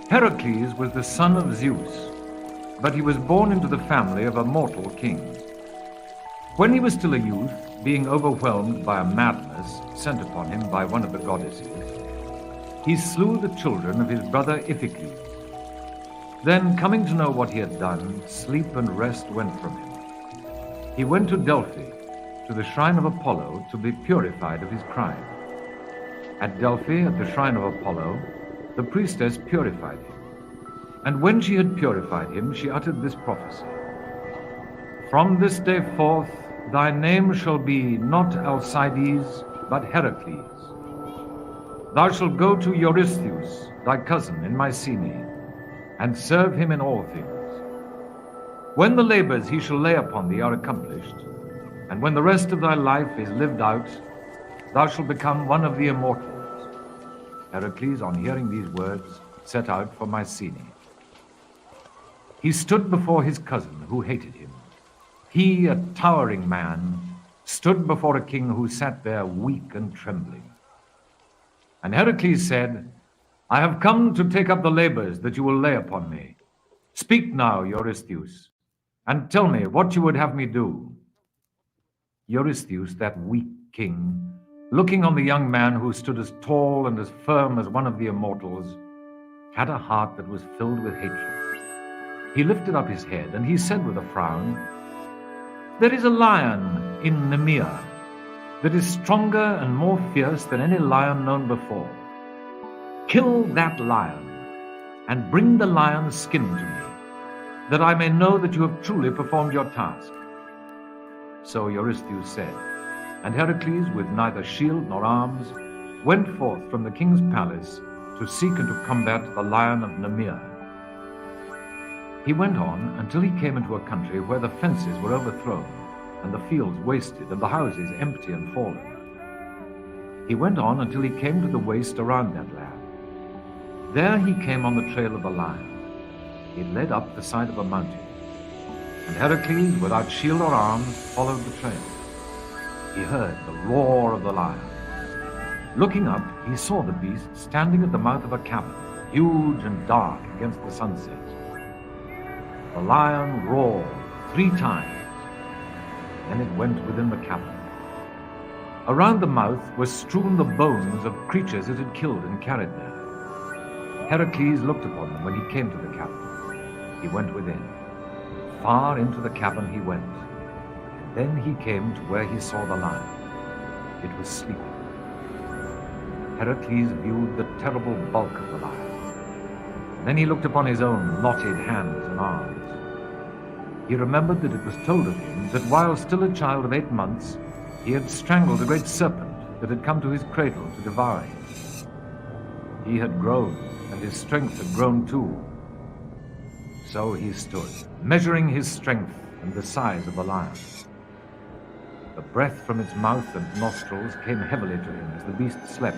Heracles was the son of Zeus, but he was born into the family of a mortal king. When he was still a youth, being overwhelmed by a madness sent upon him by one of the goddesses, he slew the children of his brother Iphicles. Then, coming to know what he had done, sleep and rest went from him. He went to Delphi, to the shrine of Apollo, to be purified of his crime. At Delphi, at the shrine of Apollo, the priestess purified him. And when she had purified him, she uttered this prophecy: "From this day forth, thy name shall be not Alcides, but Heracles. Thou shalt go to Eurystheus, thy cousin, in Mycenae, and serve him in all things. When the labors he shall lay upon thee are accomplished, and when the rest of thy life is lived out, thou shalt become one of the immortals." Heracles, on hearing these words, set out for Mycenae. He stood before his cousin, who hated him. He, a towering man, stood before a king who sat there weak and trembling. And Heracles said, "I have come to take up the labors that you will lay upon me. Speak now, Eurystheus, and tell me what you would have me do." Eurystheus, that weak king, looking on the young man who stood as tall and as firm as one of the immortals, had a heart that was filled with hatred. He lifted up his head, and he said with a frown, "There is a lion in Nemea that is stronger and more fierce than any lion known before. Kill that lion, and bring the lion's skin to me, that I may know that you have truly performed your task." So Eurystheus said, and Heracles, with neither shield nor arms, went forth from the king's palace to seek and to combat the lion of Nemea. He went on until he came into a country where the fences were overthrown, and the fields wasted, and the houses empty and fallen. He went on until he came to the waste around that land. There he came on the trail of a lion. It led up the side of a mountain, and Heracles, without shield or arms, followed the trail. He heard the roar of the lion. Looking up, he saw the beast standing at the mouth of a cavern, huge and dark against the sunset. The lion roared 3 times. Then it went within the cavern. Around the mouth were strewn the bones of creatures it had killed and carried there. Heracles looked upon them when he came to the cavern. He went within. Far into the cavern he went. Then he came to where he saw the lion. It was sleeping. Heracles viewed the terrible bulk of the lion. Then he looked upon his own knotted hands and arms. He remembered that it was told of him that while still a child of 8 months, he had strangled a great serpent that had come to his cradle to devour him. He had grown, and his strength had grown too. So he stood, measuring his strength and the size of the lion. The breath from its mouth and nostrils came heavily to him as the beast slept,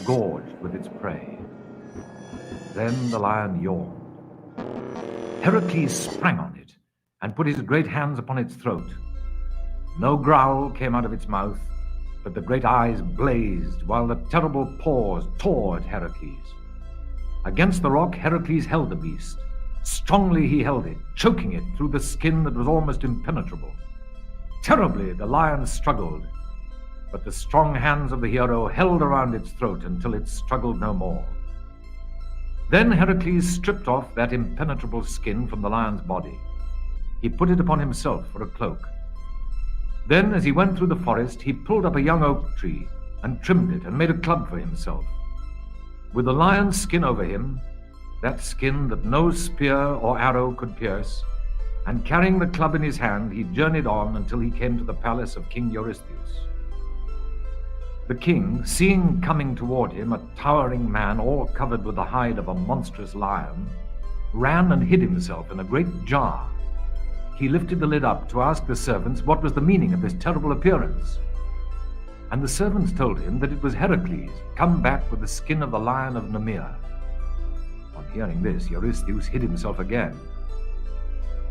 gorged with its prey. Then the lion yawned. Heracles sprang on it and put his great hands upon its throat. No growl came out of its mouth, but the great eyes blazed while the terrible paws tore at Heracles. Against the rock, Heracles held the beast. Strongly he held it, choking it through the skin that was almost impenetrable. Terribly the lion struggled, but the strong hands of the hero held around its throat until it struggled no more. Then Heracles stripped off that impenetrable skin from the lion's body. He put it upon himself for a cloak. Then, as he went through the forest, he pulled up a young oak tree and trimmed it and made a club for himself. With the lion's skin over him, that skin that no spear or arrow could pierce, and carrying the club in his hand, he journeyed on until he came to the palace of King Eurystheus. The king, seeing coming toward him a towering man all covered with the hide of a monstrous lion, ran and hid himself in a great jar. He lifted the lid up to ask the servants what was the meaning of this terrible appearance. And the servants told him that it was Heracles, come back with the skin of the lion of Nemea. On hearing this, Eurystheus hid himself again.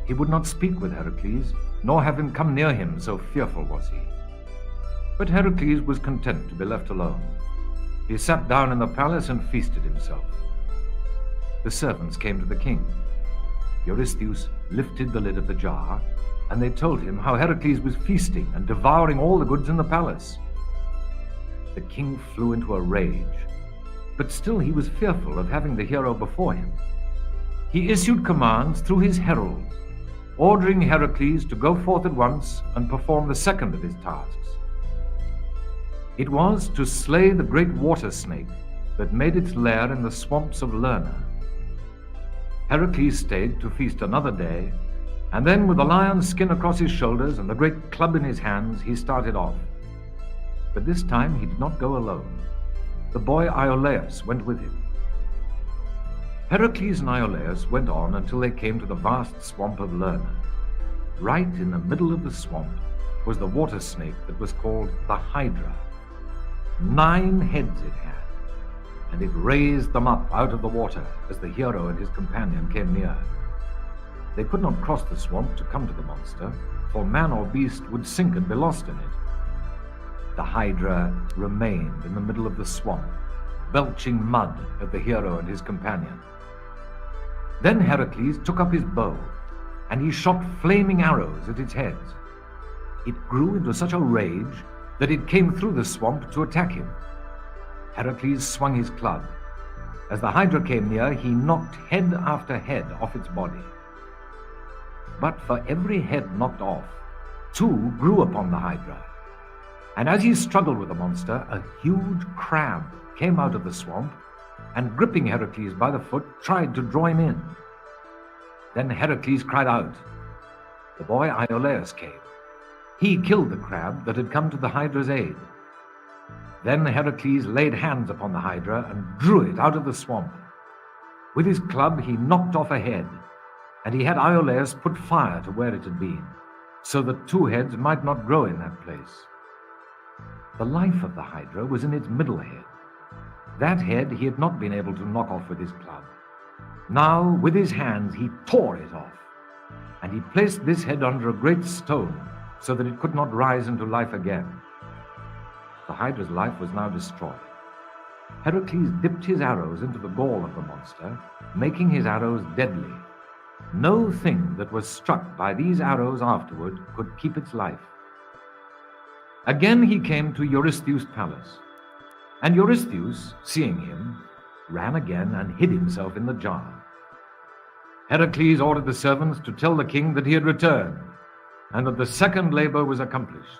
He would not speak with Heracles, nor have him come near him, so fearful was he. But Heracles was content to be left alone. He sat down in the palace and feasted himself. the servants came to the king. Eurystheus lifted the lid of the jar, and they told him how Heracles was feasting and devouring all the goods in the palace. The king flew into a rage, but still he was fearful of having the hero before him. He issued commands through his heralds, ordering Heracles to go forth at once and perform the second of his tasks. It was to slay the great water snake that made its lair in the swamps of Lerna. Heracles stayed to feast another day, and then with the lion's skin across his shoulders and the great club in his hands, he started off. But this time he did not go alone. The boy Iolaus went with him. Heracles and Iolaus went on until they came to the vast swamp of Lerna. Right in the middle of the swamp was the water snake that was called the Hydra. 9 heads it had, and it raised them up out of the water as the hero and his companion came near. They could not cross the swamp to come to the monster, for man or beast would sink and be lost in it. The Hydra remained in the middle of the swamp, belching mud at the hero and his companion. Then Heracles took up his bow, and he shot flaming arrows at its heads. It grew into such a rage that it came through the swamp to attack him. Heracles swung his club. As the Hydra came near, he knocked head after head off its body. But for every head knocked off, 2 grew upon the Hydra. And as he struggled with the monster, a huge crab came out of the swamp and, gripping Heracles by the foot, tried to draw him in. Then Heracles cried out. The boy Iolaus came. He killed the crab that had come to the Hydra's aid. Then Heracles laid hands upon the Hydra and drew it out of the swamp. With his club he knocked off a head, and he had Iolaus put fire to where it had been, so that 2 heads might not grow in that place. The life of the Hydra was in its middle head. That head he had not been able to knock off with his club. Now, with his hands, he tore it off, and he placed this head under a great stone so that it could not rise into life again. The Hydra's life was now destroyed. Heracles dipped his arrows into the gall of the monster, making his arrows deadly. No thing that was struck by these arrows afterward could keep its life. Again he came to Eurystheus' palace, and Eurystheus, seeing him, ran again and hid himself in the jar. Heracles ordered the servants to tell the king that he had returned, and that the second labor was accomplished.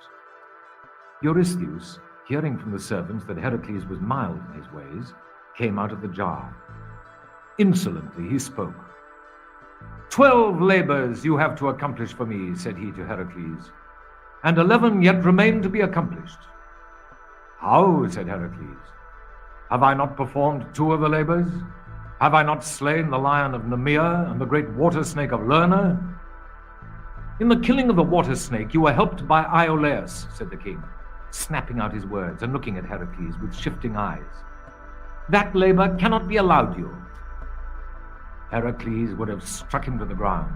Eurystheus, hearing from the servants that Heracles was mild in his ways, came out of the jar. Insolently he spoke. 12 labors you have to accomplish for me, said he to Heracles, and 11 yet remain to be accomplished. How, said Heracles, have I not performed 2 of the labors? Have I not slain the lion of Nemea and the great water snake of Lerna? In the killing of the water snake you were helped by Iolaus, said the king, snapping out his words and looking at Heracles with shifting eyes. That labor cannot be allowed you. Heracles would have struck him to the ground,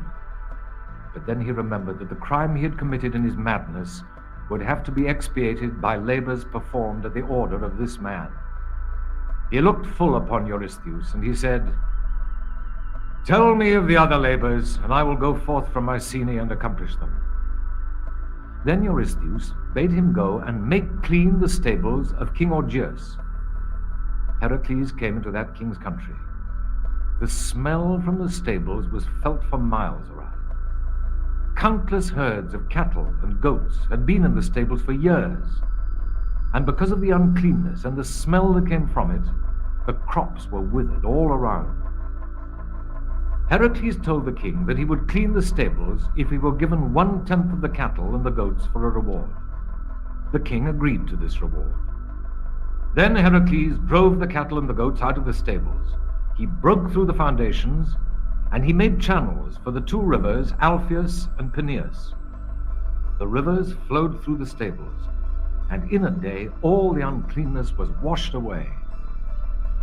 but then he remembered that the crime he had committed in his madness would have to be expiated by labors performed at the order of this man. He looked full upon Eurystheus, and he said, Tell me of the other labors, and I will go forth from Mycenae and accomplish them. Then Eurystheus bade him go and make clean the stables of King Augeas. Heracles came into that king's country. The smell from the stables was felt for miles around. Countless herds of cattle and goats had been in the stables for years, and because of the uncleanness and the smell that came from it, the crops were withered all around. Heracles told the king that he would clean the stables if he were given 1/10 of the cattle and the goats for a reward. The king agreed to this reward. Then Heracles drove the cattle and the goats out of the stables. He broke through the foundations, and he made channels for the 2 rivers, Alpheus and Peneus. The rivers flowed through the stables, and in a day all the uncleanness was washed away.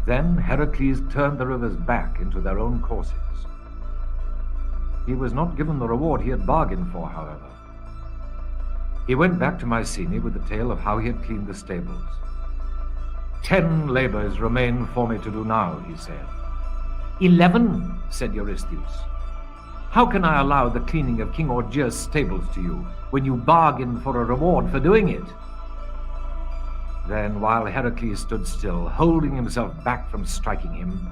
Then Heracles turned the rivers back into their own courses. He was not given the reward he had bargained for, however. He went back to Mycenae with the tale of how he had cleaned the stables. 10 labors remain for me to do now, he said. 11, said Eurystheus. How can I allow the cleaning of King Augeas' stables to you when you bargain for a reward for doing it? Then, while Heracles stood still, holding himself back from striking him,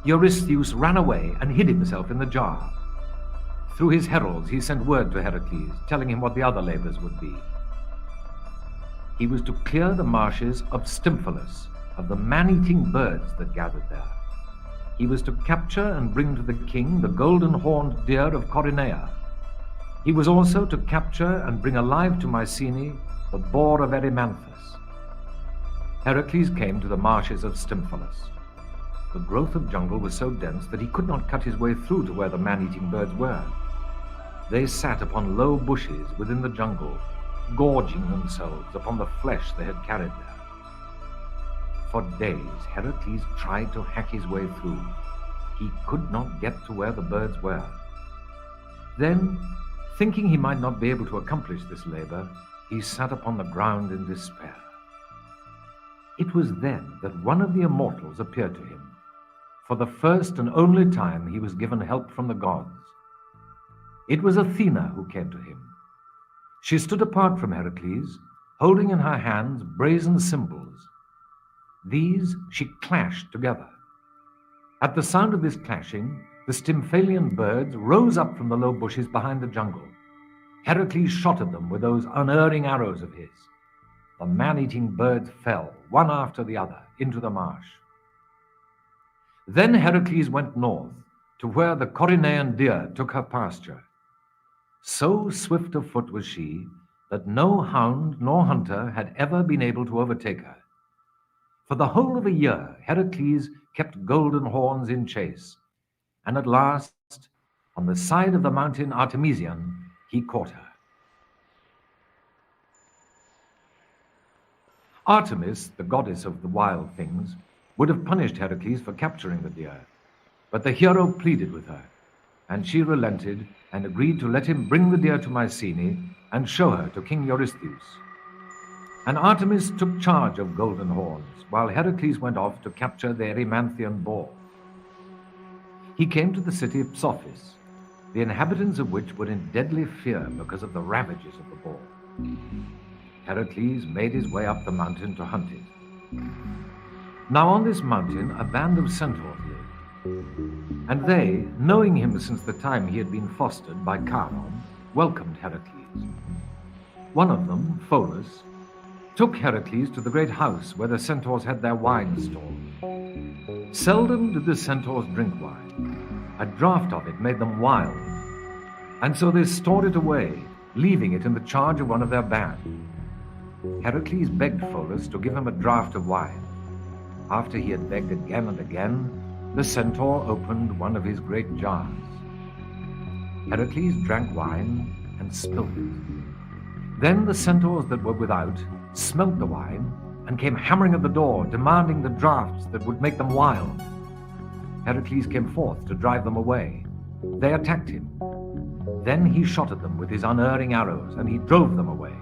Eurystheus ran away and hid himself in the jar. Through his heralds he sent word to Heracles, telling him what the other labors would be. He was to clear the marshes of Stymphalus, of the man-eating birds that gathered there. He was to capture and bring to the king the golden-horned deer of Coronea. He was also to capture and bring alive to Mycenae the boar of Erymanthus. Heracles came to the marshes of Stymphalus. The growth of jungle was so dense that he could not cut his way through to where the man-eating birds were. They sat upon low bushes within the jungle, gorging themselves upon the flesh they had carried there. For days Heracles tried to hack his way through. He could not get to where the birds were. Then, thinking he might not be able to accomplish this labor, he sat upon the ground in despair. It was then that one of the immortals appeared to him. For the first and only time he was given help from the gods. It was Athena who came to him. She stood apart from Heracles, holding in her hands brazen cymbals. These she clashed together. At the sound of this clashing, the Stymphalian birds rose up from the low bushes behind the jungle. Heracles shot at them with those unerring arrows of his. The man-eating birds fell, one after the other, into the marsh. Then Heracles went north, to where the Coronæan deer took her pasture. So swift of foot was she, that no hound nor hunter had ever been able to overtake her. For the whole of a year, Heracles kept golden horns in chase, and at last, on the side of the mountain Artemision, he caught her. Artemis, the goddess of the wild things, would have punished Heracles for capturing the deer, but the hero pleaded with her, and she relented and agreed to let him bring the deer to Mycenae and show her to King Eurystheus. And Artemis took charge of golden horns, while Heracles went off to capture the Erymanthian boar. He came to the city of Psophis, the inhabitants of which were in deadly fear because of the ravages of the boar. Heracles made his way up the mountain to hunt it. Now on this mountain a band of centaurs lived, and they, knowing him since the time he had been fostered by Charon, welcomed Heracles. One of them, Pholus, took Heracles to the great house where the centaurs had their wine stored. Seldom did the centaurs drink wine. A draught of it made them wild, and so they stored it away, leaving it in the charge of one of their band. Heracles begged Pholus to give him a draught of wine. After he had begged again and again, the centaur opened one of his great jars. Heracles drank wine and spilt it. Then the centaurs that were without smelt the wine and came hammering at the door, demanding the draughts that would make them wild. Heracles came forth to drive them away. They attacked him. Then he shot at them with his unerring arrows, and he drove them away.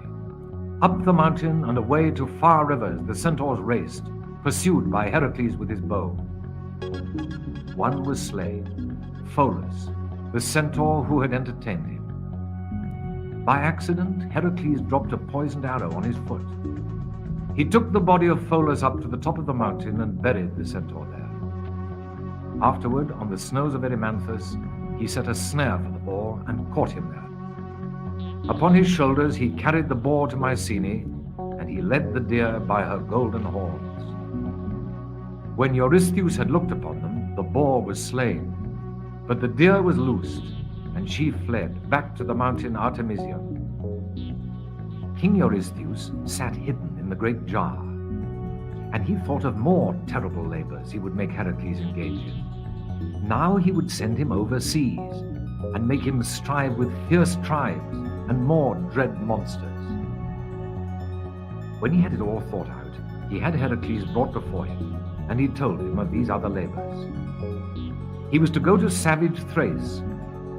Up the mountain and away to far rivers the centaurs raced, pursued by Heracles with his bow. One was slain, Pholus, the centaur who had entertained him. By accident, Heracles dropped a poisoned arrow on his foot. He took the body of Pholus up to the top of the mountain and buried the centaur there. Afterward, on the snows of Erymanthus, he set a snare for the boar and caught him there. Upon his shoulders he carried the boar to Mycenae, and he led the deer by her golden horns. When Eurystheus had looked upon them, the boar was slain, but the deer was loosed, and she fled back to the mountain Artemision. King Eurystheus sat hidden in the great jar, and he thought of more terrible labors he would make Heracles engage in. Now he would send him overseas, and make him strive with fierce tribes and more dread monsters. When he had it all thought out, he had Heracles brought before him, and he told him of these other labors. He was to go to savage Thrace,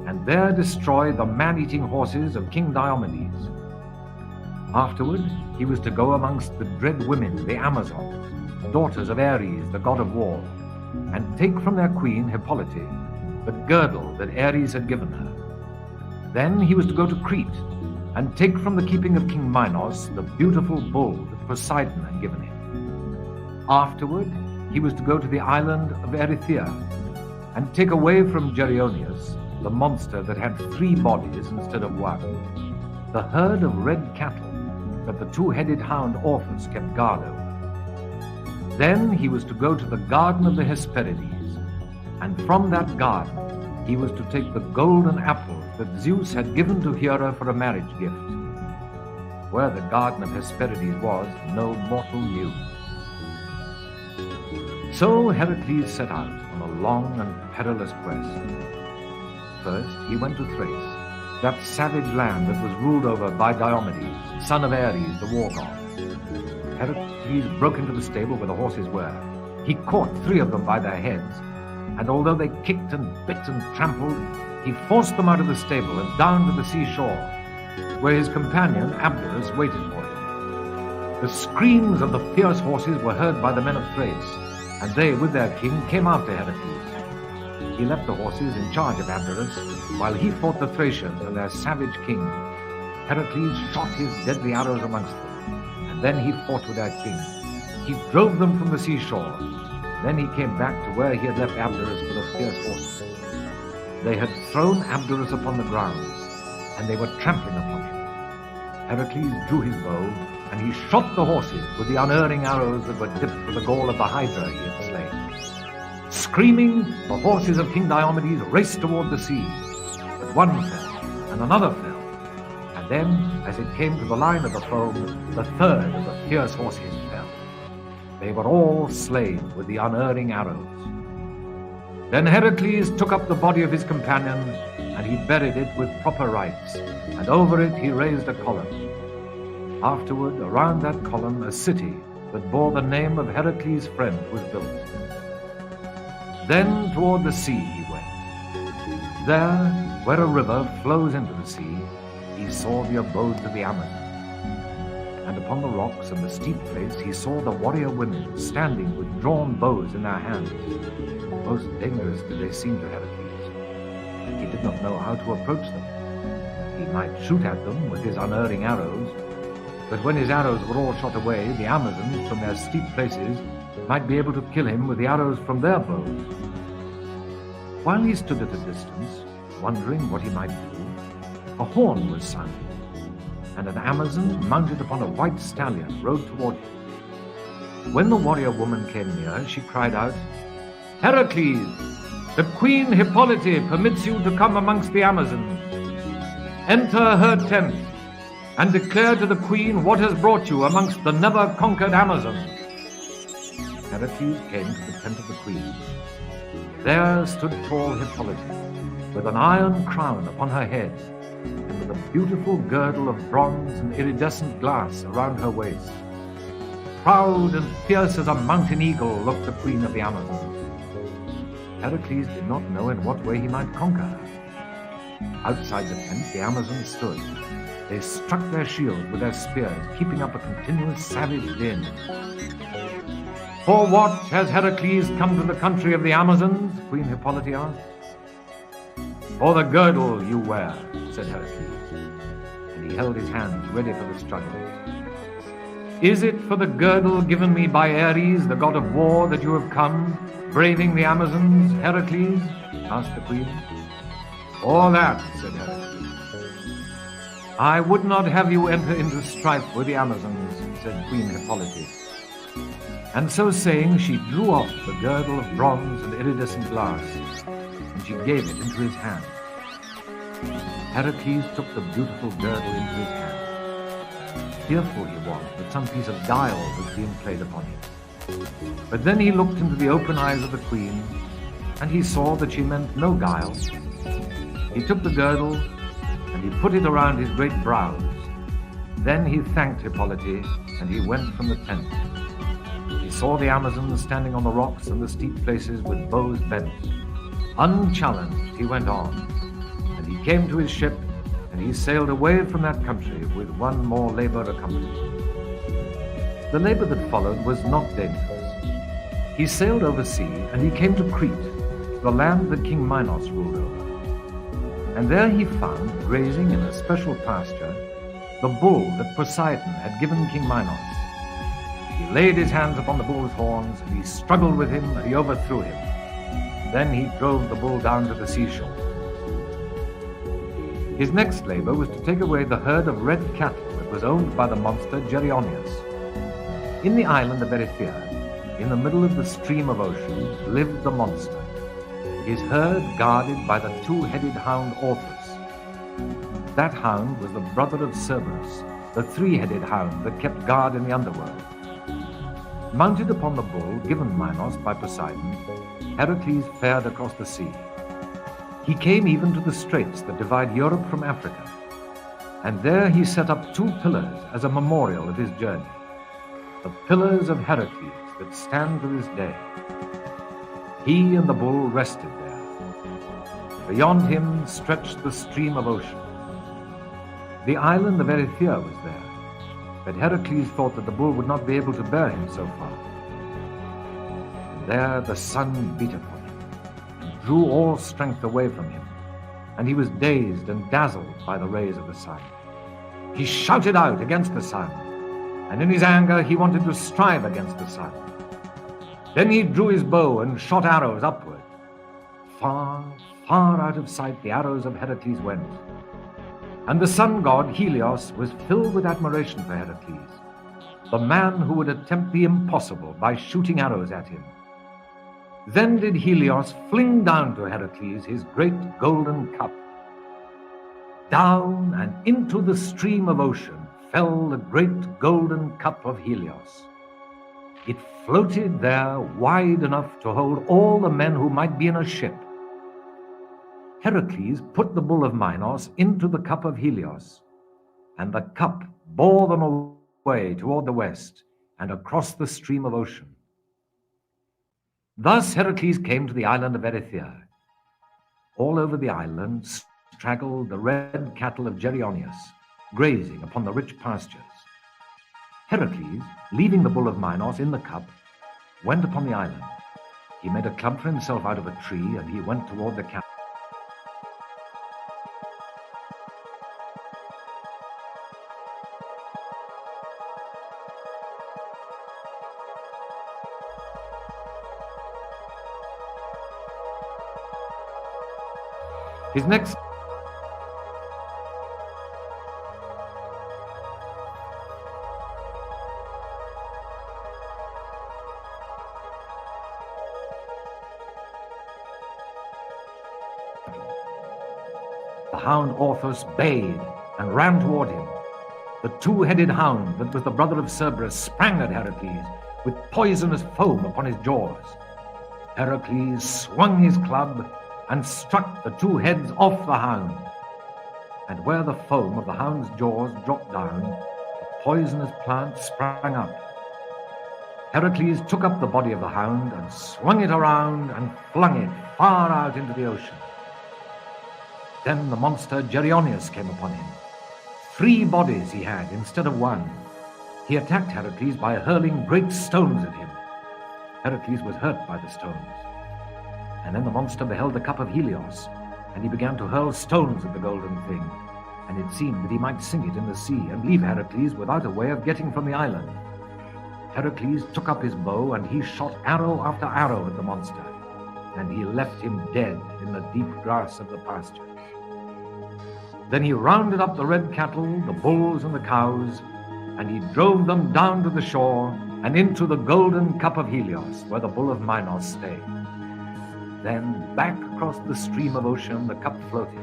and there destroy the man-eating horses of King Diomedes. Afterward, he was to go amongst the dread women, the Amazons, daughters of Ares, the god of war, and take from their queen Hippolyte the girdle that Ares had given her. Then he was to go to Crete and take from the keeping of King Minos the beautiful bull that Poseidon had given him. Afterward, he was to go to the island of Erythea and take away from Geryoneus the monster that had 3 bodies instead of 1, the herd of red cattle that the 2-headed hound Orpheus kept guard over. Then he was to go to the garden of the Hesperides, and from that garden he was to take the golden apple that Zeus had given to Hera for a marriage gift. Where the garden of Hesperides was, no mortal knew. So Heracles set out on a long and perilous quest. First he went to Thrace, that savage land that was ruled over by Diomedes, son of Ares, the war god. Heracles broke into the stable where the horses were. He caught 3 of them by their heads, and although they kicked and bit and trampled, he forced them out of the stable and down to the seashore, where his companion Abderus waited for him. The screams of the fierce horses were heard by the men of Thrace, and they, with their king, came after Heracles. He left the horses in charge of Abderus, while he fought the Thracians and their savage king. Heracles shot his deadly arrows amongst them, and then he fought with their king. He drove them from the seashore. Then he came back to where he had left Abderus for the fierce horses. They had thrown Abderus upon the ground, and they were trampling upon him. Heracles drew his bow, and he shot the horses with the unerring arrows that were dipped with the gall of the hydra he had slain. Screaming, the horses of King Diomedes raced toward the sea, but one fell, and another fell, and then, as it came to the line of the foam, the third of the fierce horses fell. They were all slain with the unerring arrows. Then Heracles took up the body of his companion, and he buried it with proper rites, and over it he raised a column. Afterward, around that column, a city that bore the name of Heracles' friend was built. Then toward the sea he went. There, where a river flows into the sea, he saw the abodes of the Amazons. And upon the rocks and the steep place he saw the warrior women standing with drawn bows in their hands. Most dangerous did they seem to Heracles. He did not know how to approach them. He might shoot at them with his unerring arrows, but when his arrows were all shot away, the Amazons from their steep places might be able to kill him with the arrows from their bows. While he stood at a distance, wondering what he might do, a horn was sounded, and an Amazon mounted upon a white stallion rode toward him. When the warrior woman came near, she cried out, "Heracles, the queen Hippolyte permits you to come amongst the Amazons. Enter her tent, and declare to the queen what has brought you amongst the never-conquered Amazons." Heracles came to the tent of the queen. There stood tall Hippolyte, with an iron crown upon her head, and with a beautiful girdle of bronze and iridescent glass around her waist. Proud and fierce as a mountain eagle looked the queen of the Amazons. Heracles did not know in what way he might conquer her. Outside the tent the Amazons stood. They struck their shields with their spears, keeping up a continuous savage din. "For what has Heracles come to the country of the Amazons?" Queen Hippolyte asked. "For the girdle you wear," said Heracles, and he held his hands ready for the struggle. "Is it for the girdle given me by Ares, the god of war, that you have come, braving the Amazons, Heracles?" asked the queen. "For that," said Heracles. "I would not have you enter into strife with the Amazons," said Queen Hippolyte. And so saying, she drew off the girdle of bronze and iridescent glass, and she gave it into his hand. Heracles took the beautiful girdle into his hand. Fearful he was that some piece of guile was being played upon him. But then he looked into the open eyes of the queen, and he saw that she meant no guile. He took the girdle, and he put it around his great brows. Then he thanked Hippolyte, and he went from the tent. He saw the Amazons standing on the rocks and the steep places with bows bent. Unchallenged, he went on, and he came to his ship, and he sailed away from that country with one more labor accomplished. The labor that followed was not dangerous. He sailed over sea, and he came to Crete, the land that King Minos ruled over. And there he found, grazing in a special pasture, the bull that Poseidon had given King Minos. He laid his hands upon the bull's horns, and he struggled with him, and he overthrew him. Then he drove the bull down to the seashore. His next labor was to take away the herd of red cattle that was owned by the monster Geryoneus. In the island of Erythea, in the middle of the stream of ocean, lived the monster, his herd guarded by the two-headed hound Orthus. That hound was the brother of Cerberus, the three-headed hound that kept guard in the underworld. Mounted upon the bull given Minos by Poseidon, Heracles fared across the sea. He came even to the straits that divide Europe from Africa, and there he set up 2 pillars as a memorial of his journey, the pillars of Heracles that stand to this day. He and the bull rested there. Beyond him stretched the stream of ocean. The island of Erythea was there, but Heracles thought that the bull would not be able to bear him so far. And there the sun beat upon him, and drew all strength away from him, and he was dazed and dazzled by the rays of the sun. He shouted out against the sun, and in his anger he wanted to strive against the sun. Then he drew his bow and shot arrows upward. Far, far out of sight the arrows of Heracles went. And the sun god Helios was filled with admiration for Heracles, the man who would attempt the impossible by shooting arrows at him. Then did Helios fling down to Heracles his great golden cup. Down and into the stream of ocean fell the great golden cup of Helios. It floated there wide enough to hold all the men who might be in a ship. Heracles put the bull of Minos into the cup of Helios, and the cup bore them away toward the west and across the stream of ocean. Thus Heracles came to the island of Erythea. All over the island straggled the red cattle of Geryoneus, grazing upon the rich pastures. Heracles, leaving the bull of Minos in the cup, went upon the island. He made a club for himself out of a tree, and he went toward the camp. His next the hound Orthus bayed and ran toward him. The two-headed hound that was the brother of Cerberus sprang at Heracles with poisonous foam upon his jaws. Heracles swung his club and struck the 2 heads off the hound. And where the foam of the hound's jaws dropped down, the poisonous plant sprang up. Heracles took up the body of the hound and swung it around and flung it far out into the ocean. Then the monster Geryoneus came upon him. 3 bodies he had instead of 1. He attacked Heracles by hurling great stones at him. Heracles was hurt by the stones. And then the monster beheld the cup of Helios, and he began to hurl stones at the golden thing, and it seemed that he might sink it in the sea and leave Heracles without a way of getting from the island. Heracles took up his bow, and he shot arrow after arrow at the monster, and he left him dead in the deep grass of the pastures. Then he rounded up the red cattle, the bulls and the cows, and he drove them down to the shore and into the golden cup of Helios, where the bull of Minos stayed. Then back across the stream of ocean the cup floated,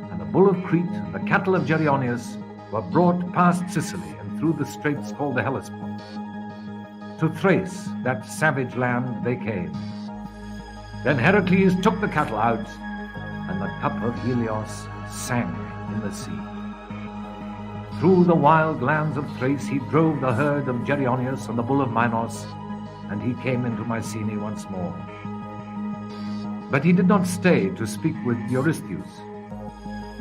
and the bull of Crete and the cattle of Geryoneus were brought past Sicily and through the straits called the Hellespont. To Thrace, that savage land, they came. Then Heracles took the cattle out, and the cup of Helios sank in the sea. Through the wild lands of Thrace he drove the herd of Geryoneus and the bull of Minos, and he came into Mycenae once more. But he did not stay to speak with Eurystheus.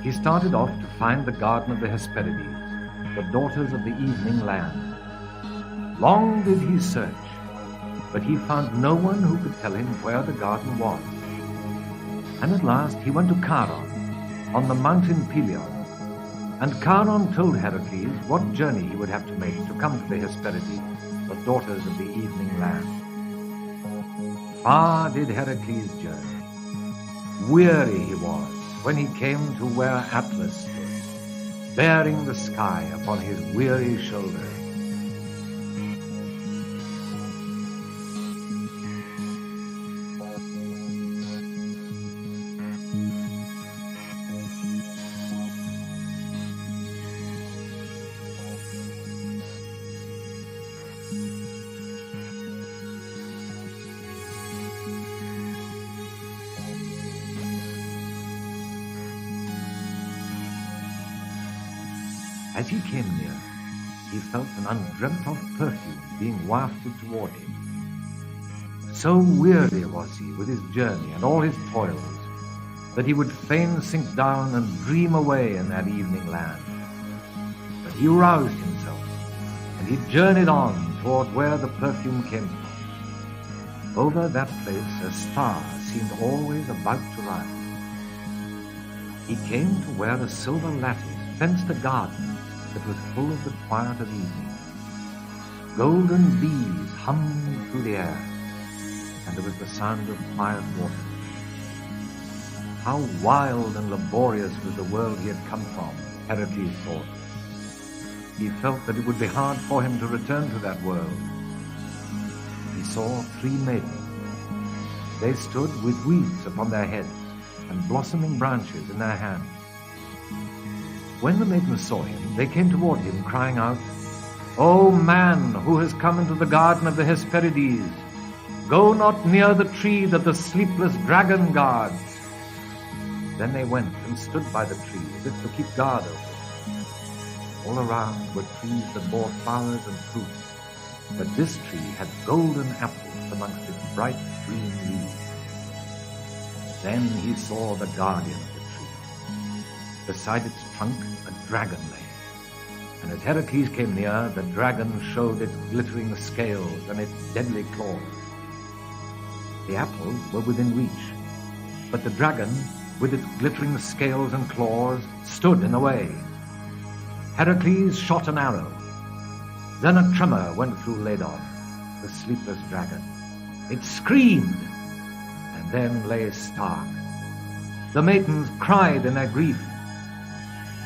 He started off to find the garden of the Hesperides, the daughters of the evening land. Long did he search, but he found no one who could tell him where the garden was. And at last he went to Charon, on the mountain Pelion, and Charon told Heracles what journey he would have to make to come to the Hesperides, the daughters of the evening land. Far did Heracles journey. Weary he was when he came to where Atlas stood, bearing the sky upon his weary shoulders. As he came near, he felt an undreamt-of perfume being wafted toward him. So weary was he with his journey and all his toils, that he would fain sink down and dream away in that evening land. But he roused himself, and he journeyed on toward where the perfume came from. Over that place a star seemed always about to rise. He came to where a silver lattice fenced a garden that was full of the quiet of evening. Golden bees hummed through the air, and there was the sound of quiet water. How wild and laborious was the world he had come from, Heracles thought. He felt that it would be hard for him to return to that world. He saw 3 maidens. They stood with wreaths upon their heads and blossoming branches in their hands. When the maidens saw him, they came toward him, crying out, "O man who has come into the garden of the Hesperides, go not near the tree that the sleepless dragon guards." Then they went and stood by the tree as if to keep guard over it. All around were trees that bore flowers and fruit, but this tree had golden apples amongst its bright green leaves. Then he saw the guardian of the tree. Beside its trunk a dragon lay, and as Heracles came near, the dragon showed its glittering scales and its deadly claws. The apples were within reach, but the dragon, with its glittering scales and claws, stood in the way. Heracles shot an arrow. Then a tremor went through Ladon, the sleepless dragon. It screamed, and then lay stark. The maidens cried in their grief.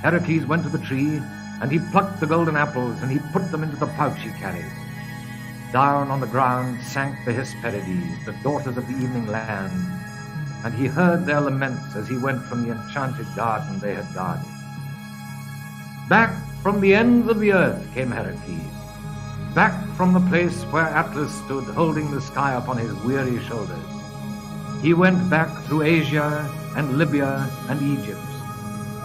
Heracles went to the tree, and he plucked the golden apples, and he put them into the pouch he carried. Down on the ground sank the Hesperides, the daughters of the evening land, and he heard their laments as he went from the enchanted garden they had guarded. Back from the ends of the earth came Heracles, back from the place where Atlas stood holding the sky upon his weary shoulders. He went back through Asia and Libya and Egypt,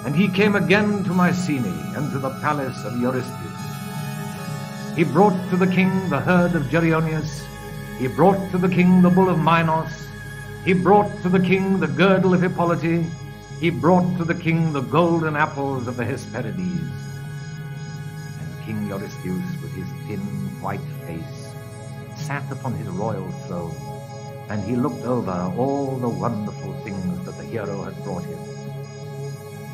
and he came again to Mycenae and to the palace of Eurystheus. He brought to the king the herd of Geryoneus, he brought to the king the bull of Minos, he brought to the king the girdle of Hippolyte, he brought to the king the golden apples of the Hesperides. And King Eurystheus, with his thin white face, sat upon his royal throne, and he looked over all the wonderful things that the hero had brought him.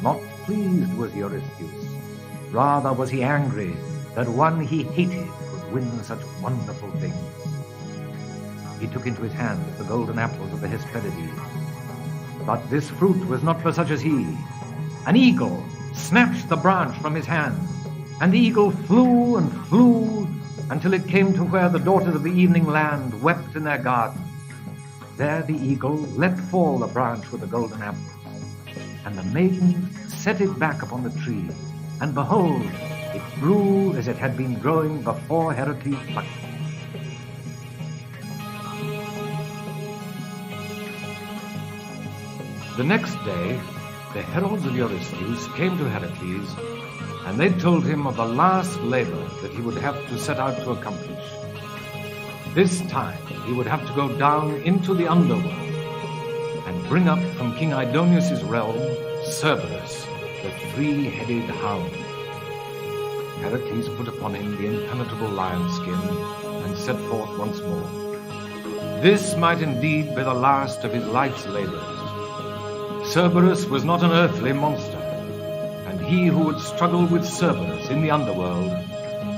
Not pleased was Eurystheus, rather was he angry that one he hated could win such wonderful things. He took into his hands the golden apples of the Hesperides, but this fruit was not for such as he. An eagle snatched the branch from his hand, and the eagle flew and flew until it came to where the daughters of the evening land wept in their garden. There the eagle let fall the branch with the golden apples, and the maidens set it back upon the tree, and behold, it grew as it had been growing before Heracles plucked it. The next day, the heralds of Eurystheus came to Heracles, and they told him of the last labor that he would have to set out to accomplish. This time, he would have to go down into the underworld and bring up from King Aidoneus' realm Cerberus, the 3-headed hound. Heracles put upon him the impenetrable lion skin and set forth once more. This might indeed be the last of his life's labors. Cerberus was not an earthly monster, and he who would struggle with Cerberus in the underworld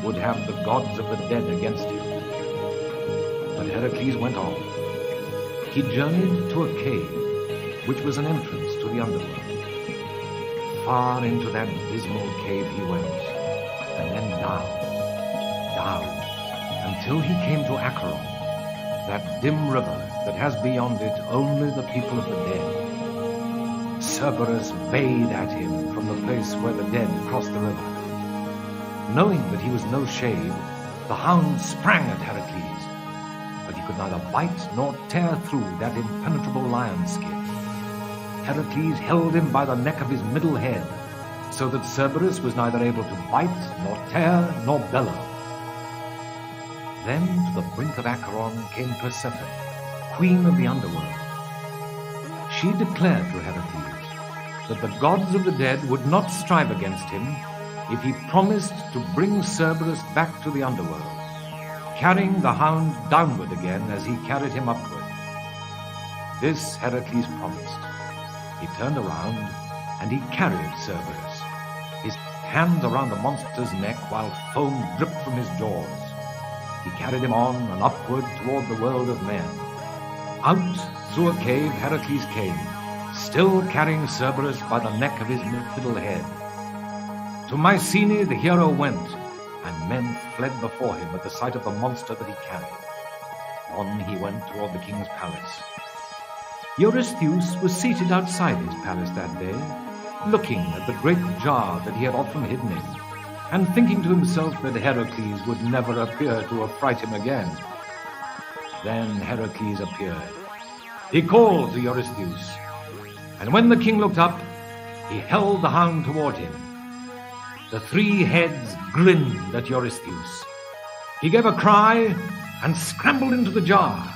would have the gods of the dead against him. But Heracles went on. He journeyed to a cave, which was an entrance to the underworld. Far into that dismal cave he went, and then down, until he came to Acheron, that dim river that has beyond it only the people of the dead. Cerberus bayed at him from the place where the dead crossed the river. Knowing that he was no shade, the hound sprang at Heracles, but he could neither bite nor tear through that impenetrable lion skin. Heracles held him by the neck of his middle head, so that Cerberus was neither able to bite, nor tear, nor bellow. Then to the brink of Acheron came Persephone, queen of the underworld. She declared to Heracles that the gods of the dead would not strive against him if he promised to bring Cerberus back to the underworld, carrying the hound downward again as he carried him upward. This Heracles promised. He turned around, and he carried Cerberus, his hands around the monster's neck while foam dripped from his jaws. He carried him on and upward toward the world of men. Out through a cave Heracles came, still carrying Cerberus by the neck of his middle head. To Mycenae the hero went, and men fled before him at the sight of the monster that he carried. On he went toward the king's palace. Eurystheus was seated outside his palace that day, looking at the great jar that he had often hidden in, and thinking to himself that Heracles would never appear to affright him again. Then Heracles appeared. He called to Eurystheus, and when the king looked up, he held the hound toward him. The three heads grinned at Eurystheus. He gave a cry and scrambled into the jar.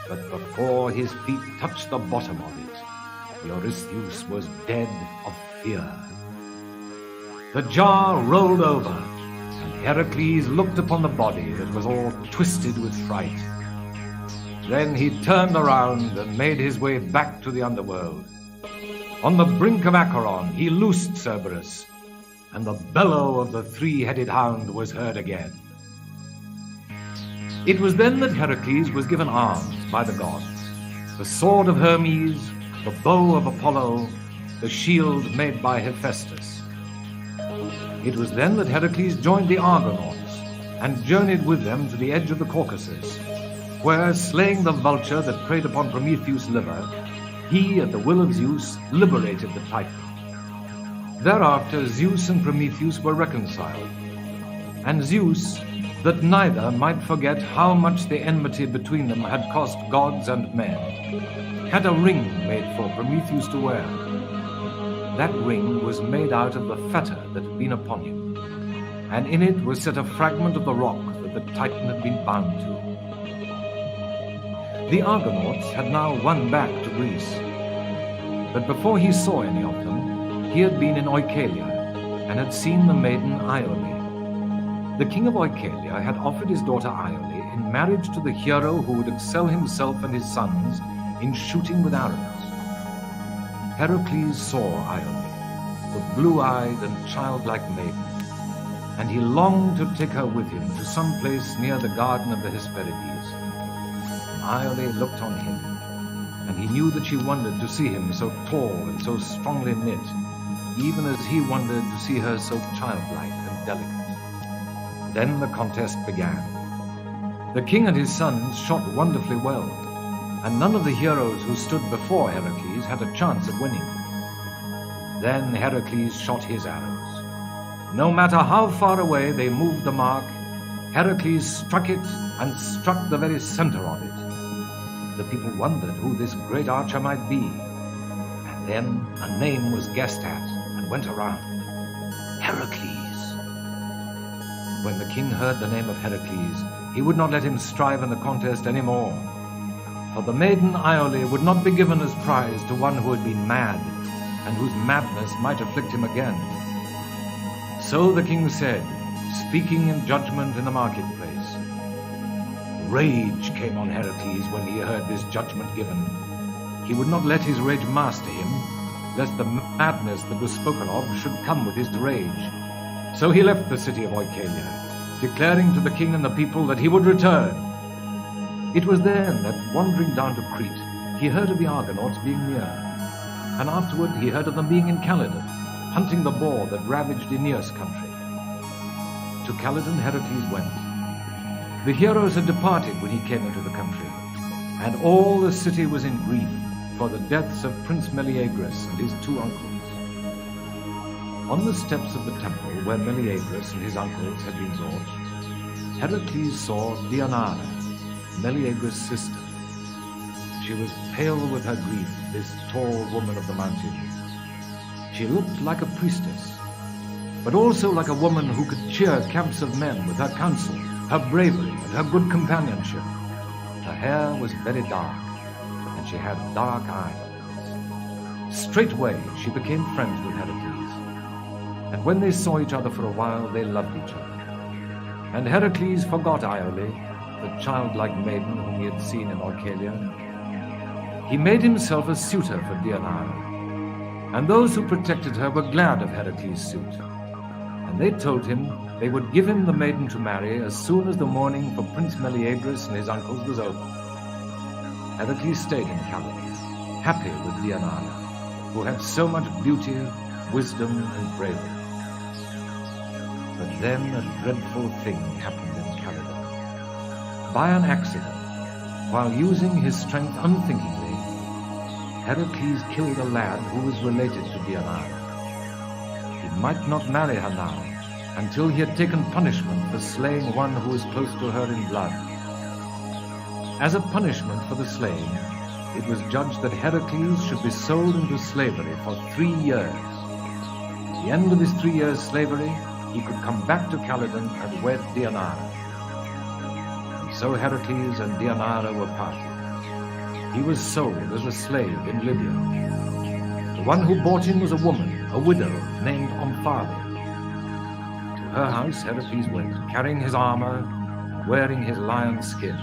But before his feet touched the bottom of it, Eurystheus was dead of fear. The jar rolled over, and Heracles looked upon the body that was all twisted with fright. Then he turned around and made his way back to the underworld. On the brink of Acheron, he loosed Cerberus, and the bellow of the three-headed hound was heard again. It was then that Heracles was given arms by the gods, the sword of Hermes, the bow of Apollo, the shield made by Hephaestus. It was then that Heracles joined the Argonauts and journeyed with them to the edge of the Caucasus, where, slaying the vulture that preyed upon Prometheus' liver, he, at the will of Zeus, liberated the Titan. Thereafter Zeus and Prometheus were reconciled, and Zeus, that neither might forget how much the enmity between them had cost gods and men, had a ring made for Prometheus to wear. That ring was made out of the fetter that had been upon him, and in it was set a fragment of the rock that the Titan had been bound to. The Argonauts had now won back to Greece, but before he saw any of them, he had been in Oichalia, and had seen the maiden Iole. The king of Oichalia had offered his daughter Iole in marriage to the hero who would excel himself and his sons in shooting with arrows. Heracles saw Iole, the blue-eyed and childlike maiden, and he longed to take her with him to some place near the garden of the Hesperides. And Iole looked on him, and he knew that she wondered to see him so tall and so strongly knit, even as he wondered to see her so childlike and delicate. Then the contest began. The king and his sons shot wonderfully well, and none of the heroes who stood before Heracles had a chance of winning. Then Heracles shot his arrows. No matter how far away they moved the mark, Heracles struck it and struck the very center of it. The people wondered who this great archer might be, and then a name was guessed at and went around. Heracles. When the king heard the name of Heracles, he would not let him strive in the contest any more. For the maiden Iole would not be given as prize to one who had been mad, and whose madness might afflict him again. So the king said, speaking in judgment in the marketplace, Rage came on Heracles when he heard this judgment given. He would not let his rage master him, lest the madness that was spoken of should come with his rage. So he left the city of Oichalia, declaring to the king and the people that he would return. It was then that, wandering down to Crete, he heard of the Argonauts being near, and afterward he heard of them being in Calydon, hunting the boar that ravaged Aeneas' country. To Calydon Heracles went. The heroes had departed when he came into the country, and all the city was in grief for the deaths of Prince Meleagris and his two uncles. On the steps of the temple where Meleagris and his uncles had been brought, Heracles saw Deianira, Meleagris' sister. She was pale with her grief, this tall woman of the mountains. She looked like a priestess, but also like a woman who could cheer camps of men with her counsel, her bravery, and her good companionship. Her hair was very dark, and she had dark eyes. Straightway she became friends with Heracles, and when they saw each other for a while, they loved each other. And Heracles forgot Iole, the childlike maiden whom he had seen in Oichalia. He made himself a suitor for Deianira, and those who protected her were glad of Heracles' suit. And they told him they would give him the maiden to marry as soon as the mourning for Prince Meleagris and his uncles was over. Heracles stayed in Calydon, happy with Deianira, who had so much beauty, wisdom, and bravery. But then a dreadful thing happened in Calydon. By an accident, while using his strength unthinkingly, Heracles killed a lad who was related to Deianira. He might not marry her now, until he had taken punishment for slaying one who was close to her in blood. As a punishment for the slaying, it was judged that Heracles should be sold into slavery for 3 years. At the end of his 3 years' slavery, he could come back to Calydon and wed Deianira. And so Heracles and Deianira were parted. He was sold as a slave in Lydia. The one who bought him was a woman, a widow, named Omphale. To her house Heracles went, carrying his armor, wearing his lion's skin.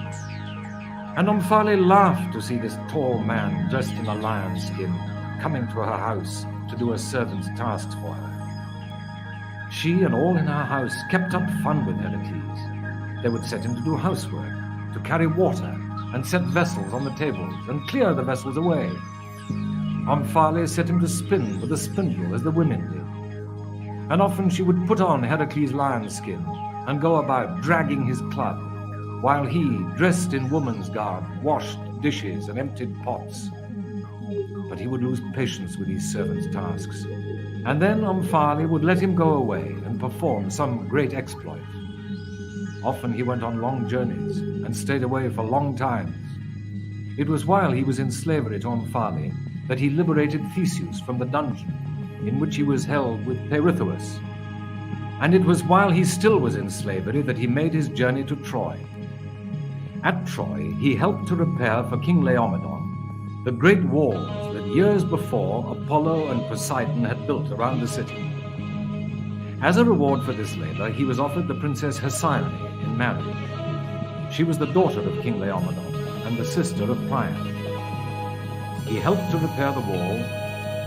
And Omphale laughed to see this tall man dressed in a lion's skin coming to her house to do a servant's tasks for her. She and all in her house kept up fun with Heracles. They would set him to do housework, to carry water, and set vessels on the tables, and clear the vessels away. Omphale set him to spin with a spindle as the women did. And often she would put on Heracles' lion's skin and go about dragging his club, while he, dressed in woman's garb, washed dishes and emptied pots. But he would lose patience with these servants' tasks, and then Omphale would let him go away and perform some great exploit. Often he went on long journeys and stayed away for long times. It was while he was in slavery to Omphale that he liberated Theseus from the dungeon in which he was held with Pirithous. And it was while he still was in slavery that he made his journey to Troy. At Troy, he helped to repair for King Laomedon the great walls that years before Apollo and Poseidon had built around the city. As a reward for this labor, he was offered the princess Hesione in marriage. She was the daughter of King Laomedon and the sister of Priam. He helped to repair the wall,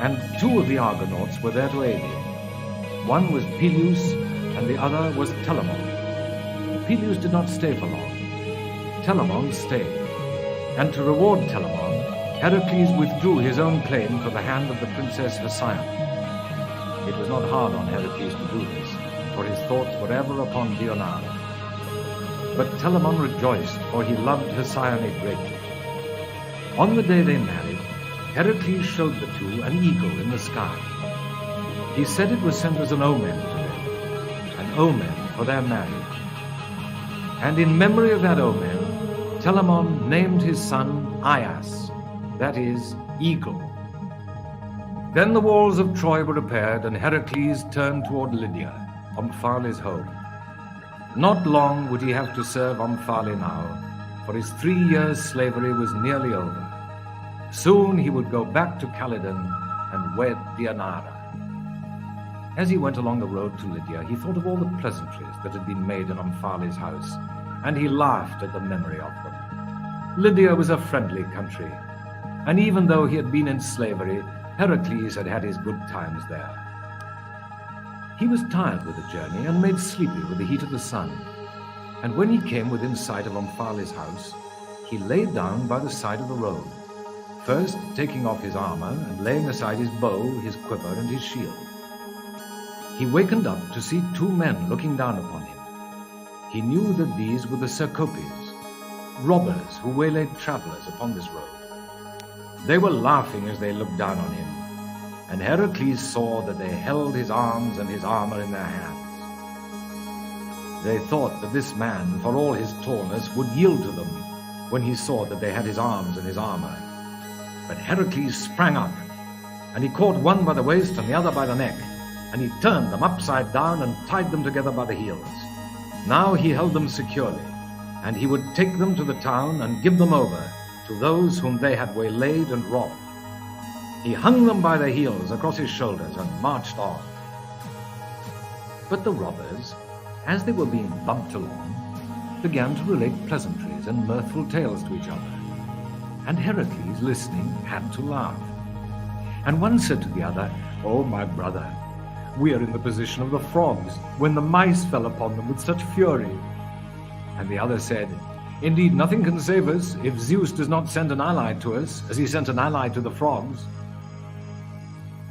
and 2 of the Argonauts were there to aid him. One was Peleus, and the other was Telamon. Peleus did not stay for long. Telamon stayed, and to reward Telamon, Heracles withdrew his own claim for the hand of the princess Hesione. It was not hard on Heracles to do this, for his thoughts were ever upon Deianira. But Telamon rejoiced, for he loved Hesione greatly. On the day they married, Heracles showed the 2 an eagle in the sky. He said it was sent as an omen to them, an omen for their marriage. And in memory of that omen, Telamon named his son Aias, that is, eagle. Then the walls of Troy were repaired, and Heracles turned toward Lydia, Omphale's home. Not long would he have to serve Omphale now, for his 3 years' slavery was nearly over. Soon he would go back to Calydon and wed Deianira. As he went along the road to Lydia, he thought of all the pleasantries that had been made in Omphale's house, and he laughed at the memory of them. Lydia was a friendly country, and even though he had been in slavery, Heracles had had his good times there. He was tired with the journey and made sleepy with the heat of the sun, and when he came within sight of Omphale's house, he lay down by the side of the road, first taking off his armor and laying aside his bow, his quiver, and his shield. He wakened up to see two men looking down upon him. He knew that these were the Cercopes, robbers who waylaid travelers upon this road. They were laughing as they looked down on him, and Heracles saw that they held his arms and his armor in their hands. They thought that this man, for all his tallness, would yield to them when he saw that they had his arms and his armor. But Heracles sprang up, and he caught one by the waist and the other by the neck, and he turned them upside down and tied them together by the heels. Now he held them securely, and he would take them to the town and give them over to those whom they had waylaid and robbed. He hung them by their heels across his shoulders and marched on. But the robbers, as they were being bumped along, began to relate pleasantries and mirthful tales to each other, and Heracles, listening, had to laugh. And one said to the other, "Oh, my brother, we are in the position of the frogs when the mice fell upon them with such fury." And the other said, "Indeed, nothing can save us if Zeus does not send an ally to us, as he sent an ally to the frogs."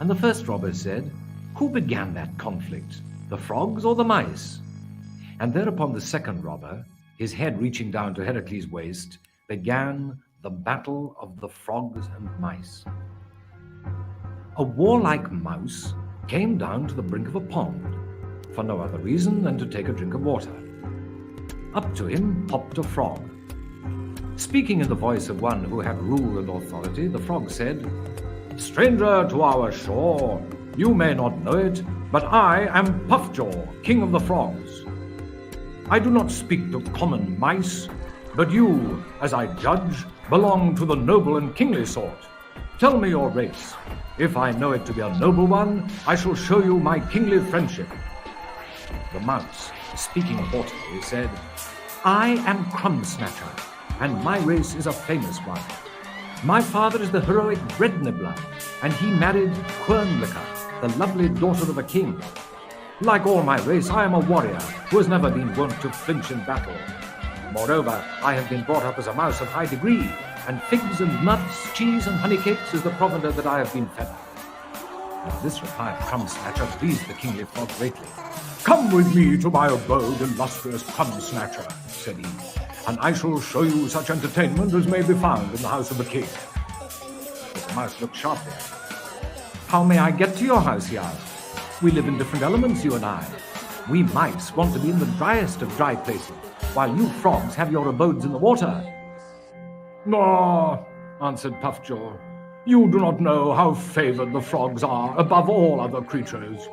And the first robber said, "Who began that conflict, the frogs or the mice?" And thereupon the second robber, his head reaching down to Heracles' waist, began the battle of the frogs and mice. A warlike mouse came down to the brink of a pond, for no other reason than to take a drink of water. Up to him popped a frog. Speaking in the voice of one who had rule and authority, the frog said, "Stranger to our shore, you may not know it, but I am Puffjaw, king of the frogs. I do not speak to common mice, but you, as I judge, belong to the noble and kingly sort. Tell me your race. If I know it to be a noble one, I shall show you my kingly friendship." The mouse, speaking haughtily, said, "I am Crumb Snatcher, and my race is a famous one. My father is the heroic Bread Nibbler, and he married Quernlicker, the lovely daughter of a king. Like all my race, I am a warrior who has never been wont to flinch in battle. Moreover, I have been brought up as a mouse of high degree, and figs and nuts, cheese and honey cakes is the provender that I have been fed on." Now this reply of Crumb Snatcher pleased the kingly frog greatly. "Come with me to my abode, illustrious Crumb Snatcher," said he, "and I shall show you such entertainment as may be found in the house of a king." But the mouse looked sharply at him. "How may I get to your house?" he asked. "We live in different elements, you and I. We mice want to be in the driest of dry places, while you frogs have your abodes in the water." "No," answered Puffjaw, "you do not know how favored the frogs are above all other creatures.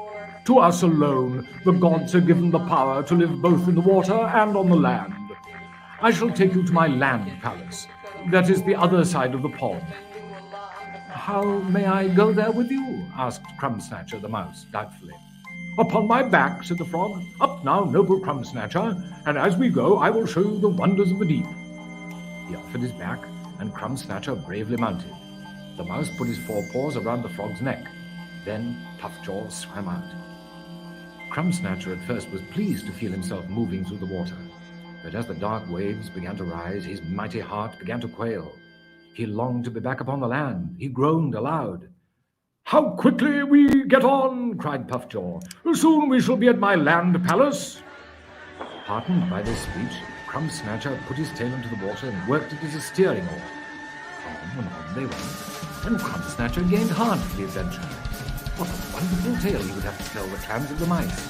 To us alone the gods have given the power to live both in the water and on the land. I shall take you to my land palace, that is the other side of the pond." "How may I go there with you?" asked Crumb Snatcher the mouse, doubtfully. "Upon my back," said the frog. "Up now, noble Crumb Snatcher, and as we go I will show you the wonders of the deep." He offered his back, and Crumb Snatcher bravely mounted. The mouse put his forepaws around the frog's neck. Then Puffjaw swam out. Crumb Snatcher at first was pleased to feel himself moving through the water, but as the dark waves began to rise, his mighty heart began to quail. He longed to be back upon the land. He groaned aloud. "How quickly we get on!" cried Puffjaw. "Soon we shall be at my land palace." Heartened by this speech, Crumb Snatcher put his tail into the water and worked it as a steering oar. On and on they went, and Crumb Snatcher gained heart for the adventure. What a wonderful tale he would have to tell the clans of the mice.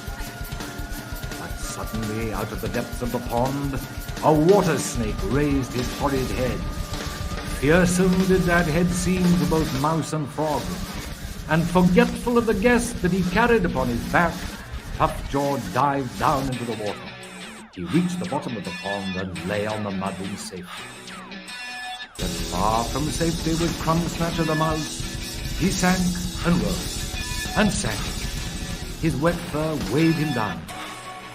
But suddenly, out of the depths of the pond, a water snake raised his horrid head. Fearsome did that head seem to both mouse and frog, and forgetful of the guest that he carried upon his back, Puffjaw dived down into the water. He reached the bottom of the pond and lay on the mud in safety. But far from safety was Crumb Snatcher the mouse. He sank and rose, and sank. His wet fur weighed him down.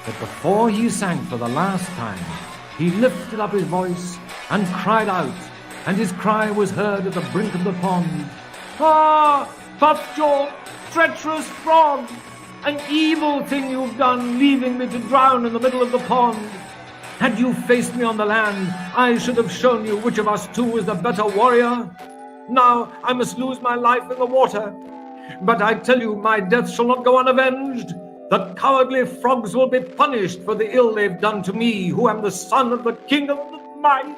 But before he sank for the last time, he lifted up his voice and cried out, and his cry was heard at the brink of the pond. "Ah, Puffjaw, treacherous frog! An evil thing you've done, leaving me to drown in the middle of the pond. Had you faced me on the land, I should have shown you which of us two is the better warrior. Now I must lose my life in the water. But I tell you, my death shall not go unavenged. The cowardly frogs will be punished for the ill they've done to me, who am the son of the king of the mice."